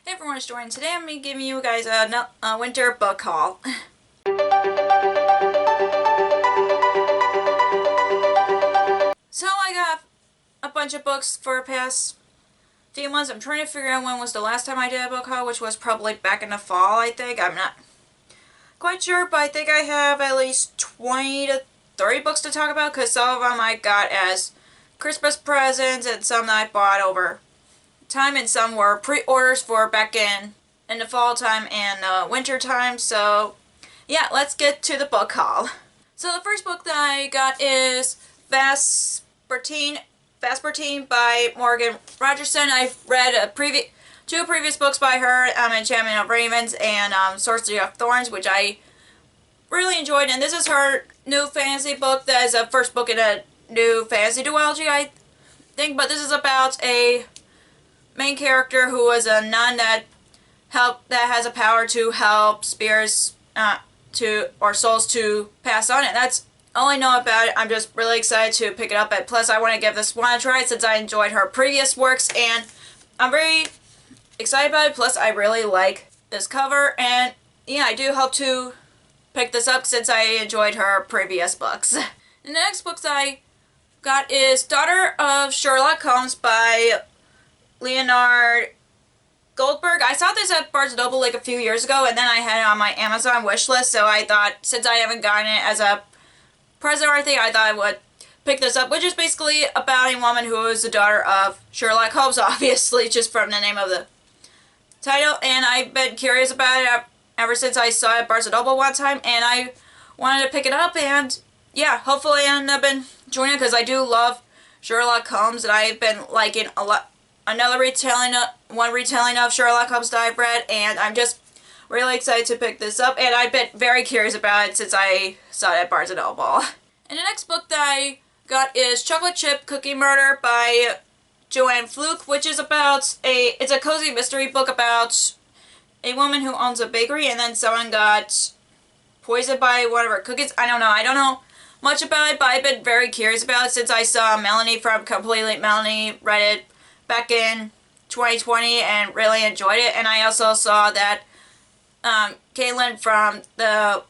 Hey everyone, it's Jordan. Today I'm going to be giving you guys a winter book haul. So I got a bunch of books for the past few months. I'm trying to figure out when was the last time I did a book haul, which was probably back in the fall, I think. I'm not quite sure, but I think I have at least 20 to 30 books to talk about, because some of them I got as Christmas presents and some that I bought over time, and some were pre-orders for back in the fall time and winter time. So yeah, let's get to the book haul. So the first book that I got is Vespertine by Morgan Rogerson. I've read two previous books by her, Enchantment of Ravens and Sorcery of Thorns, which I really enjoyed, and this is her new fantasy book. That is the first book in a new fantasy duology, I think, but this is about a main character who is a nun that has a power to help spirits or souls to pass on, and that's all I know about it. I'm just really excited to pick it up, and plus I want to give this one a try since I enjoyed her previous works, and I'm very excited about it. Plus I really like this cover, and yeah, I do hope to pick this up since I enjoyed her previous books. And the next book that I got is Daughter of Sherlock Holmes by Leonard Goldberg. I saw this at Barnes & Noble like a few years ago, and then I had it on my Amazon wish list, so I thought since I haven't gotten it as a present or anything, I thought I would pick this up, which is basically about a woman who is the daughter of Sherlock Holmes, obviously, just from the name of the title, and I've been curious about it ever since I saw it at Barnes & Noble one time, and I wanted to pick it up, and yeah, hopefully I end up enjoying it, because I do love Sherlock Holmes, and I've been liking another retelling of Sherlock Holmes that I've read, and I'm just really excited to pick this up, and I've been very curious about it since I saw it at Barnes & Noble. And the next book that I got is Chocolate Chip Cookie Murder by Joanne Fluke, which is it's a cozy mystery book about a woman who owns a bakery, and then someone got poisoned by one of her cookies. I don't know much about it, but I've been very curious about it since I saw Melanie from Completely Melanie read it back in 2020 and really enjoyed it. And I also saw that Caitlin from the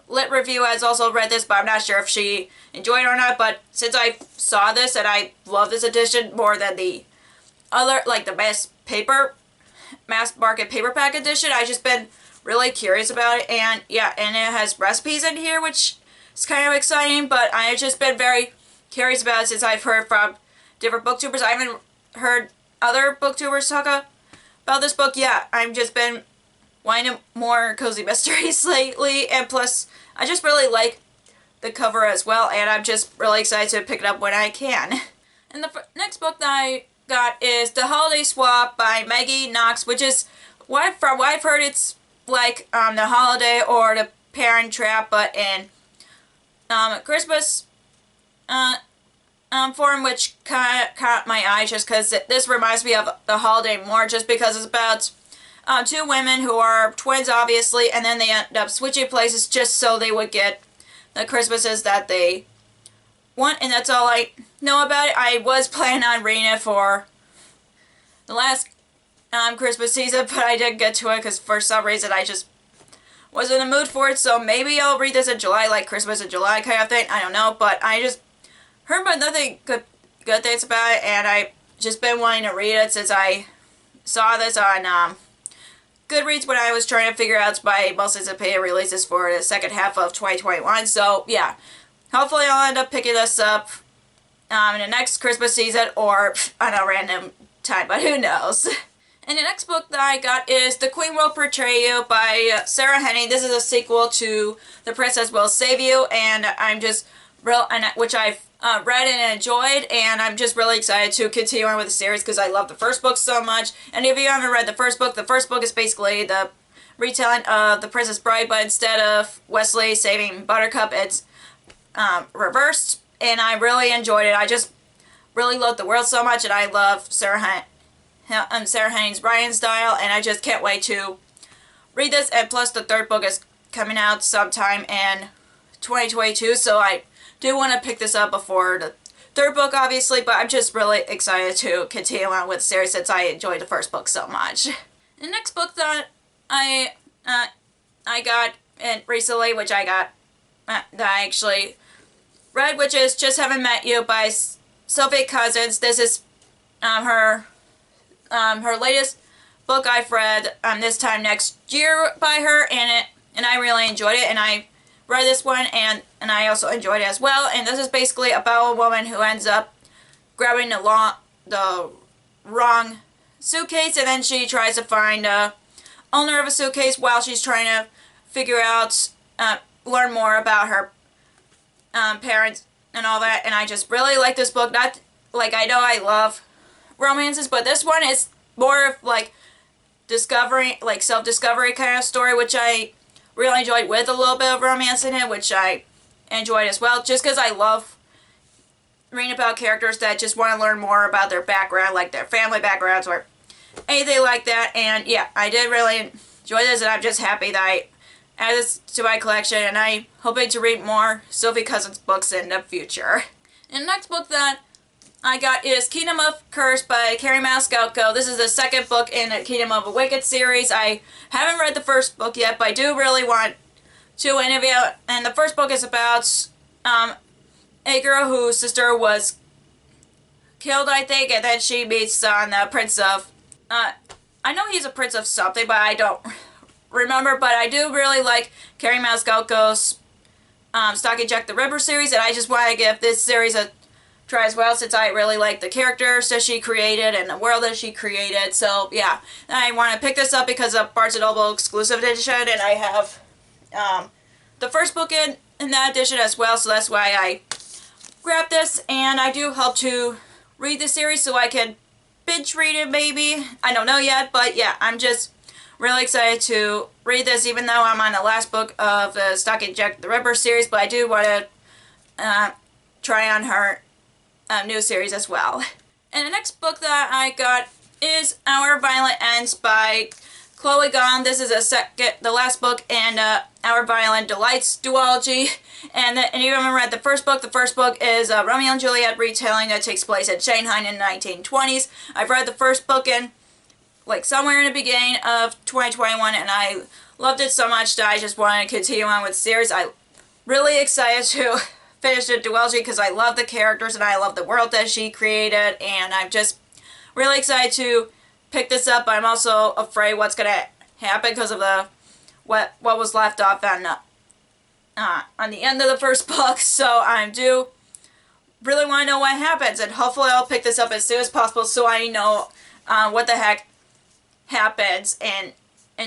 Lit Review has also read this, but I'm not sure if she enjoyed it or not. But since I saw this, and I love this edition more than the other, like the mass market paperback edition, I've just been really curious about it. And yeah, and it has recipes in here, which is kind of exciting, but I've just been very curious about it since I've heard from different booktubers. I haven't heard other booktubers talk about this book yet. I've just been wanting more cozy mysteries lately, and plus I just really like the cover as well, and I'm just really excited to pick it up when I can. And the next book that I got is The Holiday Swap by Maggie Knox, which is from what I've heard, it's like The Holiday or The Parent Trap, but in Christmas form, which kind of caught my eye just because this reminds me of The Holiday more, just because it's about two women who are twins, obviously, and then they end up switching places just so they would get the Christmases that they want, and that's all I know about it. I was planning on reading it for the last Christmas season, but I didn't get to it because for some reason I just was in the mood for it, so maybe I'll read this in July, like Christmas in July kind of thing. I don't know, but I just heard about nothing good things about it, and I've just been wanting to read it since I saw this on Goodreads when I was trying to figure out my most anticipated releases for the second half of 2021. So yeah, hopefully I'll end up picking this up in the next Christmas season or on a random time, but who knows. And the next book that I got is The Queen Will Betray You by Sarah Henning. This is a sequel to The Princess Will Save You, and I'm just which I've read and enjoyed, and I'm just really excited to continue on with the series because I love the first book so much. And if you haven't read the first book is basically the retelling of The Princess Bride, but instead of Wesley saving Buttercup, it's reversed, and I really enjoyed it. I just really love the world so much, and I love Sarah Henning's writing style, and I just can't wait to read this. And plus the third book is coming out sometime in 2022, so I do want to pick this up before the third book, obviously, but I'm just really excited to continue on with the series since I enjoyed the first book so much. The next book that I got recently, which I got that I actually read, which is Just Haven't Met You by Sophie Cousins. This is her latest book I've read this time next year by her, and I really enjoyed it, and I read this one and I also enjoyed it as well. And this is basically about a woman who ends up grabbing the wrong suitcase, and then she tries to find the owner of a suitcase while she's trying to figure out learn more about her parents and all that. And I just really like this book. Not like, I know I love romances, but this one is more of like discovery, like self-discovery kind of story, which I really enjoyed, with a little bit of romance in it, which I enjoyed as well, just because I love reading about characters that just want to learn more about their background, like their family backgrounds or anything like that. And yeah, I did really enjoy this, and I'm just happy that I added this to my collection, and I'm hoping to read more Sophie Cousins books in the future. And the next book that I got is Kingdom of Curse by Carrie Maniscalco. This is the second book in the Kingdom of Wicked series. I haven't read the first book yet, but I do really want to interview. And the first book is about a girl whose sister was killed, I think, and then she meets on the prince of... I know he's a prince of something, but I don't remember. But I do really like Carrie Maniscalco's Stalking Jack the Ripper series, and I just want to give this series a try as well, since I really like the characters that she created and the world that she created. So yeah, I want to pick this up because of Barnes & Noble exclusive edition, and I have the first book in that edition as well, so that's why I grabbed this. And I do hope to read the series so I can binge read it maybe. I don't know yet, but yeah, I'm just really excited to read this, even though I'm on the last book of the Stalking Jack the Ripper series, but I do want to try on her new series as well. And the next book that I got is Our Violent Ends by Chloe Gong. This is the last book in Our Violent Delights duology. And you haven't read the first book. The first book is Romeo and Juliet retelling that takes place in Shanghai in the 1920s. I've read the first book in like somewhere in the beginning of 2021, and I loved it so much that I just wanted to continue on with the series. I'm really excited to finish the duology because I love the characters and I love the world that she created, and I'm just really excited to pick this up. But I'm also afraid what's gonna happen because of the what was left off on the end of the first book. So I do really want to know what happens, and hopefully I'll pick this up as soon as possible so I know what the heck happens in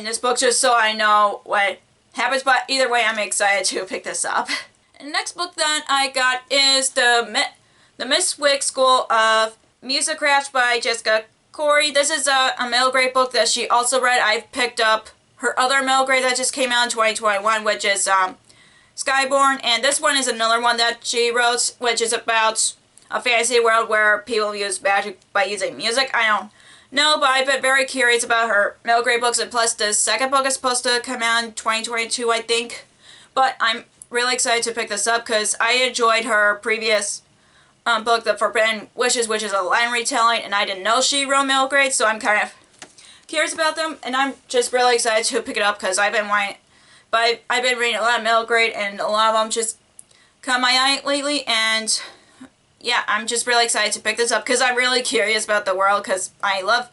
this book, just so I know what happens. But either way, I'm excited to pick this up. And the next book that I got is the Miss Wick School of Music Crafts by Jessica Corey. This is a middle grade book that she also read. I've picked up her other middle grade that just came out in 2021, which is Skyborn. And this one is another one that she wrote, which is about a fantasy world where people use magic by using music. I don't know, but I've been very curious about her middle grade books, and plus the second book is supposed to come out in 2022, I think. But I'm really excited to pick this up because I enjoyed her previous book, The Forbidden Wishes, which is a line retelling, and I didn't know she wrote middle grade, so I'm kind of curious about them, and I'm just really excited to pick it up because I've been reading a lot of middle grade, and a lot of them just caught my eye lately. And yeah, I'm just really excited to pick this up because I'm really curious about the world, because I love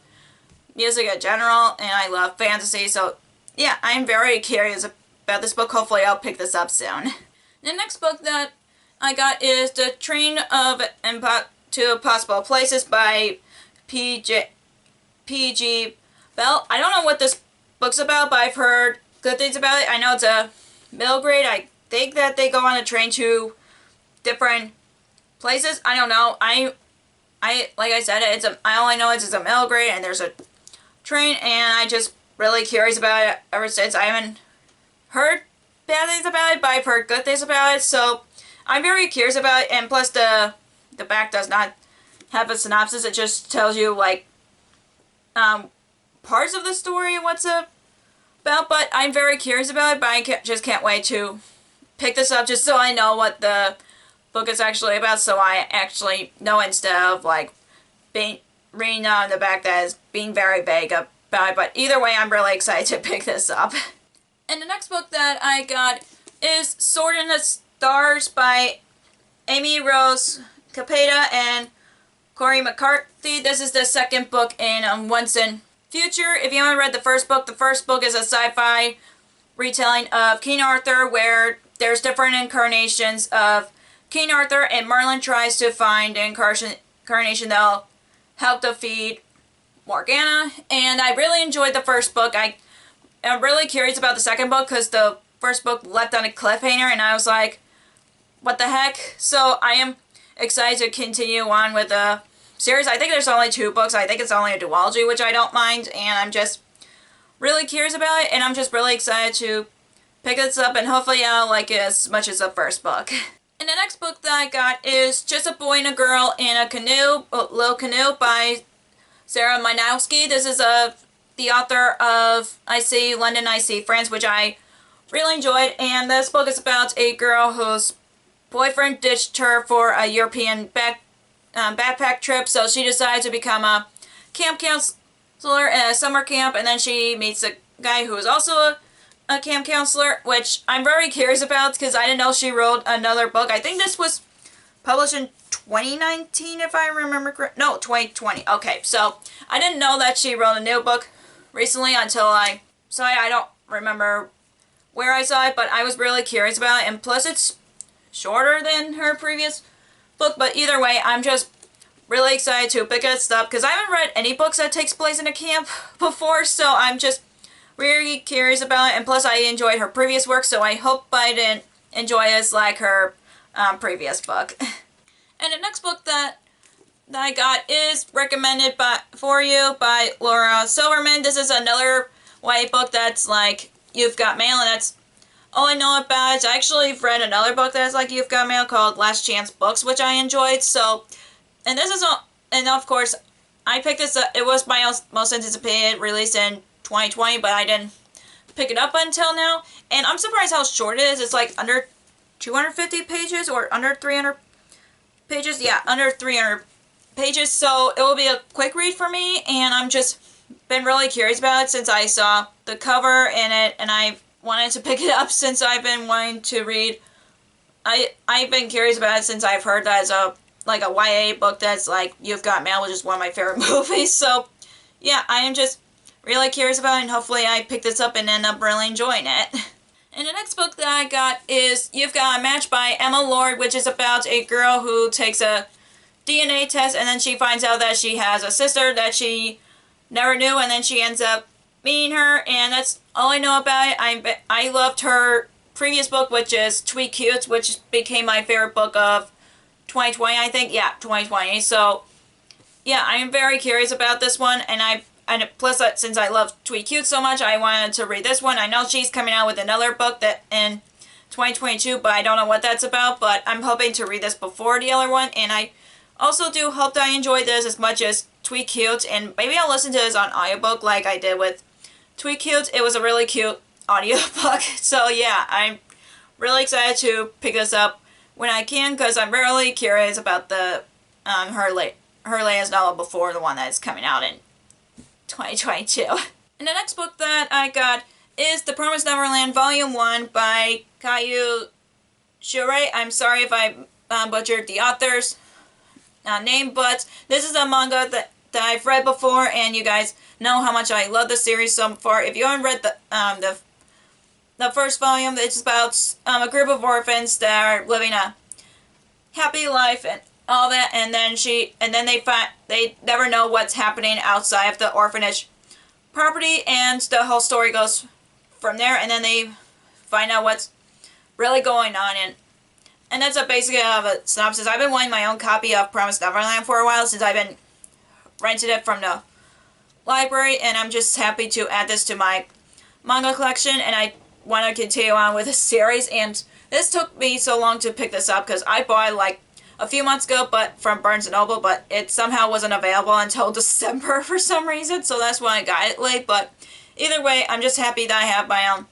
music in general and I love fantasy. So yeah, I'm very curious about this book. Hopefully I'll pick this up soon. The next book that I got is The Train to Impossible Places by P.G. Bell. I don't know what this book's about, but I've heard good things about it. I know it's a middle grade. I think that they go on a train to different places. I don't know. I like I said, I only know it's a middle grade and there's a train, and I just really curious about it ever since. I haven't heard bad things about it, but I've heard good things about it, so I'm very curious about it. And plus the back does not have a synopsis. It just tells you like parts of the story and what's about, but I'm very curious about it. But I just can't wait to pick this up just so I know what the book is actually about, so I actually know, instead of like being reading on the back that is being very vague about it, but either way, I'm really excited to pick this up. And the next book that I got is Sword in the Stars by Amy Rose Capeta and Corey McCarthy. This is the second book in Once in Future. If you haven't read the first book is a sci-fi retelling of King Arthur, where there's different incarnations of King Arthur, and Merlin tries to find an incarnation that'll help defeat Morgana. And I really enjoyed the first book. I'm really curious about the second book because the first book left on a cliffhanger, and I was like, what the heck? So I am excited to continue on with the series. I think there's only 2 books. I think it's only a duology, which I don't mind, and I'm just really curious about it, and I'm just really excited to pick this up, and hopefully I'll like it as much as the first book. And the next book that I got is Just a Boy and a Girl in a Canoe, Little Canoe by Sarah Meinowski. This is the author of I See London, I See France, which I really enjoyed, and this book is about a girl whose boyfriend ditched her for a European backpack trip, so she decided to become a camp counselor at a summer camp, and then she meets a guy who is also a camp counselor, which I'm very curious about because I didn't know she wrote another book. I think this was published in 2019, if I remember correct. No, 2020. Okay, so I didn't know that she wrote a new book recently until I don't remember where I saw it, but I was really curious about it, and plus it's shorter than her previous book, but either way, I'm just really excited to pick this up because I haven't read any books that takes place in a camp before, so I'm just really curious about it, and plus I enjoyed her previous work, so I hope I didn't enjoy it as like her previous book. And the next book that I got is recommended for you by Laura Silverman. This is another YA book that's like You've Got Mail, and that's all I know about it. I actually read another book that's like You've Got Mail called Last Chance Books, which I enjoyed. So, and this is all, and of course, I picked this up. It was my most anticipated release in 2020, but I didn't pick it up until now. And I'm surprised how short it is. It's like under 250 pages or under 300 pages. Yeah, under 300 pages. So it will be a quick read for me, and I'm just been really curious about it since I saw the cover in it, and I wanted to pick it up since I've been wanting to read. I've been curious about it since I've heard that it's a YA book that's like You've Got Mail, which is one of my favorite movies. So yeah, I am just really curious about it, and hopefully I pick this up and end up really enjoying it. And the next book that I got is You've Got a Match by Emma Lord, which is about a girl who takes a DNA test, and then she finds out that she has a sister that she never knew, and then she ends up meeting her, and that's all I know about it. I loved her previous book, which is Tweet Cutes, which became my favorite book of 2020, I think. Yeah, 2020. So, yeah, I am very curious about this one, and plus, since I love Tweet Cute so much, I wanted to read this one. I know she's coming out with another book that in 2022, but I don't know what that's about, but I'm hoping to read this before the other one, and I also do hope that I enjoy this as much as Tweet Cute, and maybe I'll listen to this on audiobook like I did with Tweet Cute. It was a really cute audiobook, so yeah, I'm really excited to pick this up when I can, because I'm really curious about the her latest novel before the one that's coming out in 2022. And the next book that I got is The Promised Neverland Volume 1 by Caillou Shure. I'm sorry if I butchered the author's name, but this is a manga that I've read before, and you guys know how much I love the series so far. If you haven't read the first volume, it's about a group of orphans that are living a happy life and all that, and then they never know what's happening outside of the orphanage property, and the whole story goes from there, and then they find out what's really going on, and that's basically a synopsis. I've been wanting my own copy of Promised Neverland for a while, since I've been rented it from the library, and I'm just happy to add this to my manga collection, and I want to continue on with the series. And this took me so long to pick this up because I bought it like a few months ago, but from Barnes & Noble, but it somehow wasn't available until December for some reason, so that's when I got it late. But either way, I'm just happy that I have my own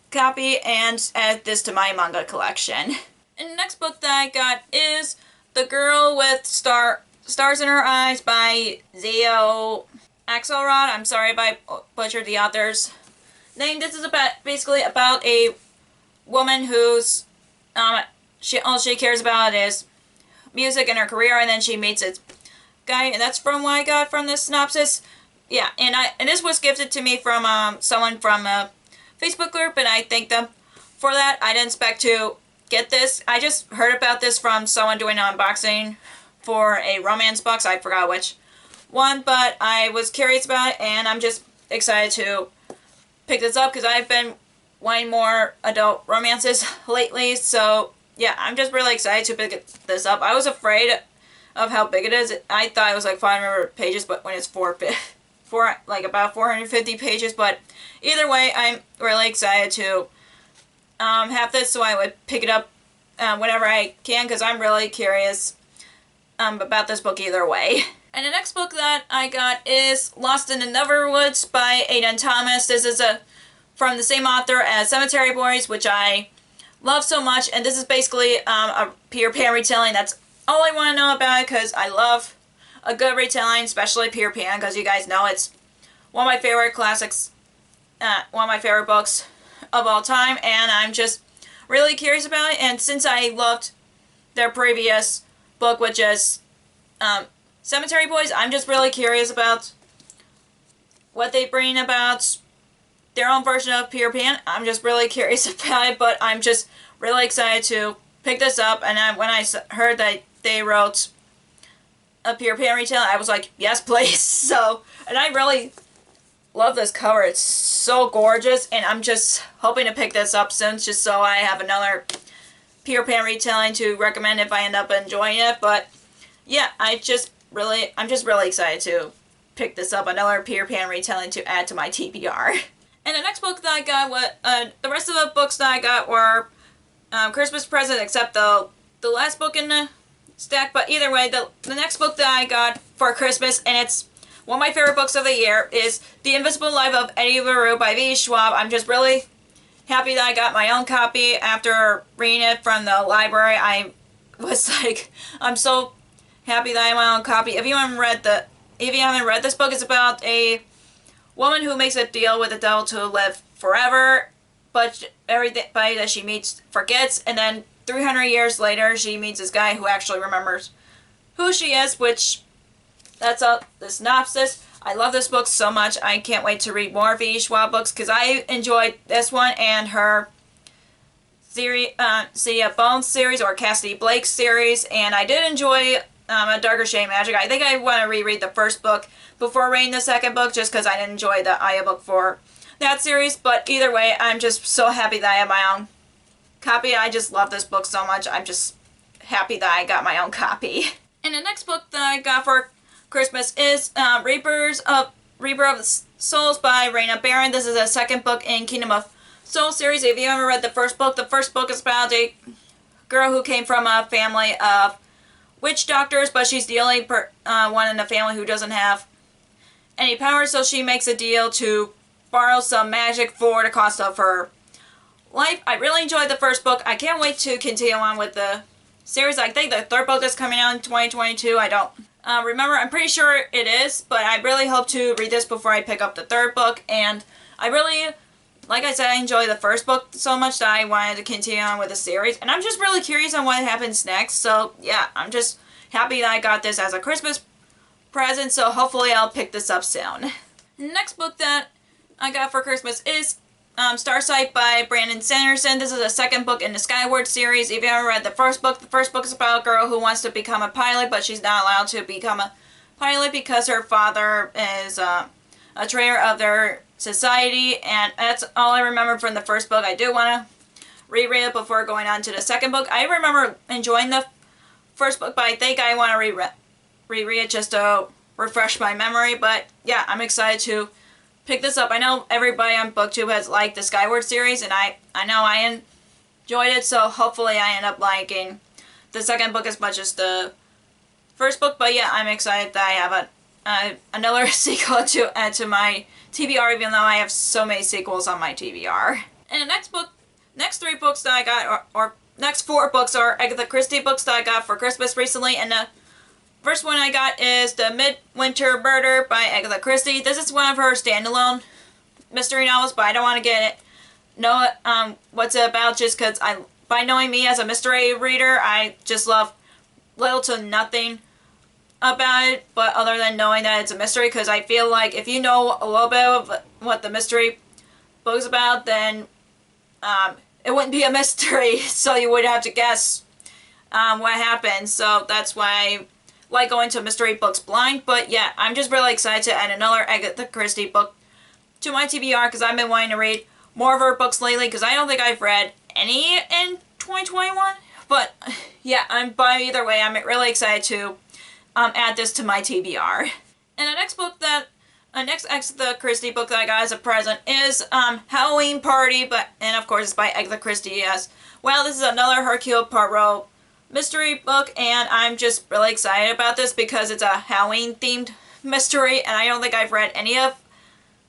copy and add this to my manga collection. And the next book that I got is The Girl with Stars in Her Eyes by Zio. Axelrod. I'm sorry if I butchered the author's name. This is basically about a woman who's all she cares about is music and her career, and then she meets a guy, and that's from what I got from this synopsis. Yeah, and this was gifted to me from someone from a Facebook group, and I thank them for that. I didn't expect to get this. I just heard about this from someone doing an unboxing for a romance box. I forgot which one, but I was curious about it, and I'm just excited to pick this up because I've been wanting more adult romances lately. So yeah, I'm just really excited to pick this up. I was afraid of how big it is. I thought it was like 500 pages, but when it's like about 450 pages. But either way, I'm really excited to have this, so I would pick it up whenever I can, because I'm really curious about this book either way. And the next book that I got is Lost in the Neverwoods by Aidan Thomas. This is from the same author as Cemetery Boys, which I love so much, and this is basically a Peter Pan retelling. That's all I want to know about it, because I love a good retelling, especially Peter Pan, because you guys know it's one of my favorite classics, one of my favorite books of all time, and I'm just really curious about it. And since I loved their previous book, which is Cemetery Boys, I'm just really curious about what they bring about their own version of Peter Pan. I'm just really curious about it, but I'm just really excited to pick this up. And when I heard that they wrote a Peter Pan retailer, I was like, yes, please. So, and I really love this cover. It's so gorgeous, and I'm just hoping to pick this up soon, just so I have another Peter Pan retelling to recommend if I end up enjoying it. But yeah, I'm just really excited to pick this up, another Peter Pan retelling to add to my TBR. And the next book that I got, the rest of the books that I got were Christmas presents, except the last book in the stack. But either way, the next book that I got for Christmas, and it's one of my favorite books of the year, is The Invisible Life of Eddie Varu by V. Schwab. I'm just really happy that I got my own copy after reading it from the library. I was like, I'm so happy that I have my own copy. If you haven't read this book, it's about a woman who makes a deal with the devil to live forever, but everybody that she meets forgets, and then 300 years later she meets this guy who actually remembers who she is, which that's the synopsis. I love this book so much. I can't wait to read more V. Schwab books, because I enjoyed this one and her series, City of Bones series, or Cassidy Blake series, and I did enjoy A Darker Shade of Magic. I think I want to reread the first book before reading the second book, just because I didn't enjoy the Aya book for that series. But either way, I'm just so happy that I have my own copy. I just love this book so much. I'm just happy that I got my own copy. And the next book that I got for Christmas is Rebro of Souls by Raina Barron. This is a second book in Kingdom of Souls series. If you haven't read the first book is about a girl who came from a family of witch doctors, but she's the only one in the family who doesn't have any power, so she makes a deal to borrow some magic for the cost of her life. I really enjoyed the first book. I can't wait to continue on with the series. I think the third book is coming out in 2022. I don't remember. I'm pretty sure it is, but I really hope to read this before I pick up the third book. And I really, like I said, I enjoyed the first book so much that I wanted to continue on with the series. And I'm just really curious on what happens next. So yeah, I'm just happy that I got this as a Christmas present. So hopefully I'll pick this up soon. Next book that I got for Christmas is Starsight by Brandon Sanderson. This is the second book in the Skyward series. If you haven't read the first book is about a girl who wants to become a pilot, but she's not allowed to become a pilot because her father is a traitor of their society, and that's all I remember from the first book. I do want to reread it before going on to the second book. I remember enjoying the first book, but I think I want to reread it just to refresh my memory. But yeah, I'm excited to pick this up. I know everybody on BookTube has liked the Skyward series, and I know I enjoyed it, so hopefully I end up liking the second book as much as the first book. But yeah, I'm excited that I have another sequel to add to my TBR, even though I have so many sequels on my TBR. And the next three books that I got, or next four books are Agatha Christie books that I got for Christmas recently, and the first one I got is The Midwinter Murder by Agatha Christie. This is one of her standalone mystery novels, but I don't want to know what's it about just because by knowing me as a mystery reader, I just love little to nothing about it, but other than knowing that it's a mystery, because I feel like if you know a little bit of what the mystery book's about, then it wouldn't be a mystery, so you would have to guess what happened. So that's why I like going to mystery books blind. But yeah, I'm just really excited to add another Agatha Christie book to my TBR because I've been wanting to read more of her books lately because I don't think I've read any in 2021. But yeah, but either way, I'm really excited to add this to my TBR. And the next book next Agatha Christie book that I got as a present is Halloween Party, and of course it's by Agatha Christie as well. This is another Hercule Poirot mystery book, and I'm just really excited about this because it's a Halloween themed mystery, and I don't think I've read any of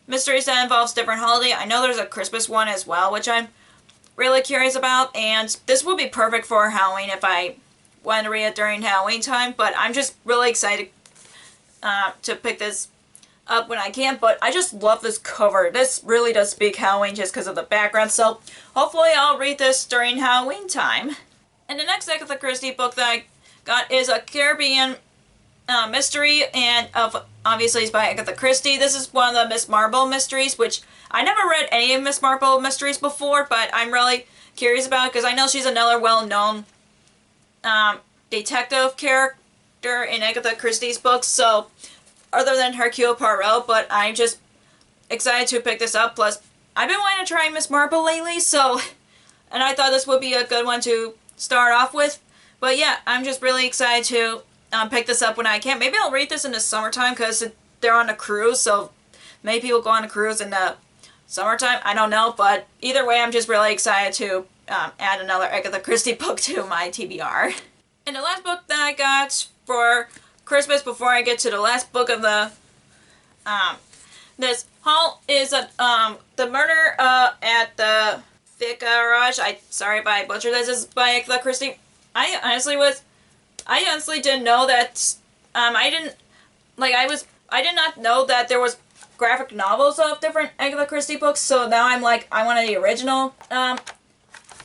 mysteries that involves different holiday. I know there's a Christmas one as well, which I'm really curious about, and this would be perfect for Halloween if I wanted to read it during Halloween time, but I'm just really excited to pick this up when I can, but I just love this cover. This really does speak Halloween just because of the background, so hopefully I'll read this during Halloween time. And the next Agatha Christie book that I got is a Caribbean mystery, and obviously it's by Agatha Christie. This is one of the Miss Marple mysteries, which I never read any of Miss Marple mysteries before, but I'm really curious about it because I know she's another well-known detective character in Agatha Christie's books, so other than Hercule Poirot, but I'm just excited to pick this up. Plus, I've been wanting to try Miss Marple lately, and I thought this would be a good one to start off with. But yeah, I'm just really excited to pick this up when I can. Maybe I'll read this in the summertime because they're on a cruise, so maybe people go on a cruise in the summertime. I don't know, but either way, I'm just really excited to add another Agatha Christie book to my TBR. And the last book that I got for Christmas before I get to the last book of the this haul is The Murder at the Vicarage. Sorry if I butchered this. This is by Agatha Christie. I honestly didn't know that I did not know that there was graphic novels of different Agatha Christie books, so now I'm like, I wanted the original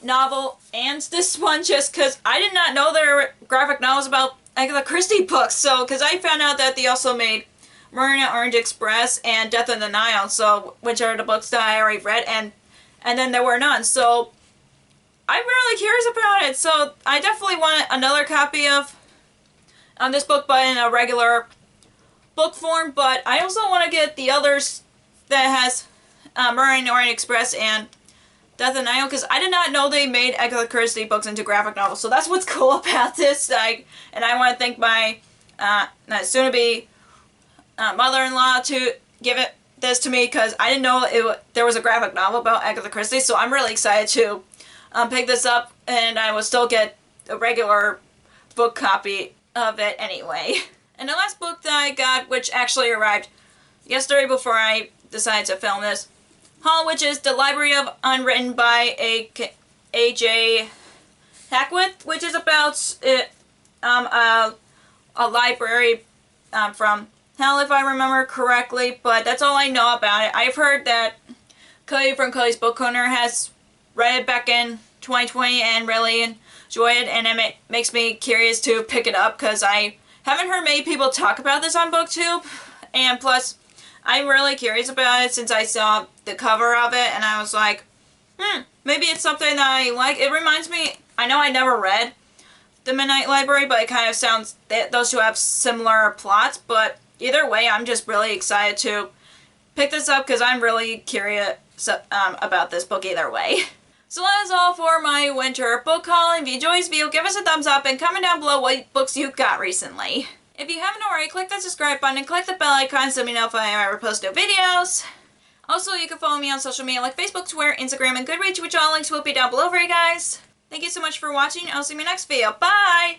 novel and this one just because I did not know there were graphic novels about Agatha Christie books, so because I found out that they also made Murder in the Orient Express and Death in the Nile, so which are the books that I already read, and then there were none, so I'm really curious about it. So I definitely want another copy of this book, but in a regular book form. But I also want to get the others that has Murder in the Orient Express and Death in the Nile, because I did not know they made Agatha Christie books into graphic novels. So that's what's cool about this. And I want to thank my soon-to-be mother-in-law to give this to me, because I didn't know there was a graphic novel about Agatha Christie. So I'm really excited to pick this up, and I will still get a regular book copy of it anyway. And the last book that I got, which actually arrived yesterday before I decided to film this haul, which is The Library of Unwritten by A.J. Hackworth, which is about a library from hell, if I remember correctly, but that's all I know about it. I've heard that Cody from Cody's Book Corner has read it back in 2020 and really enjoyed it, and it makes me curious to pick it up because I haven't heard many people talk about this on BookTube, and plus I'm really curious about it since I saw the cover of it and I was like, maybe it's something that I like. It reminds me, I know I never read The Midnight Library, but it kind of sounds, those two have similar plots, but either way, I'm just really excited to pick this up because I'm really curious about this book either way. So that is all for my winter book haul. If you enjoyed this video, give us a thumbs up and comment down below what books you got recently. If you haven't already, click that subscribe button and click the bell icon so you know if I ever post new videos. Also, you can follow me on social media like Facebook, Twitter, Instagram, and Goodreads, which all links will be down below for you guys. Thank you so much for watching. I'll see you in my next video. Bye!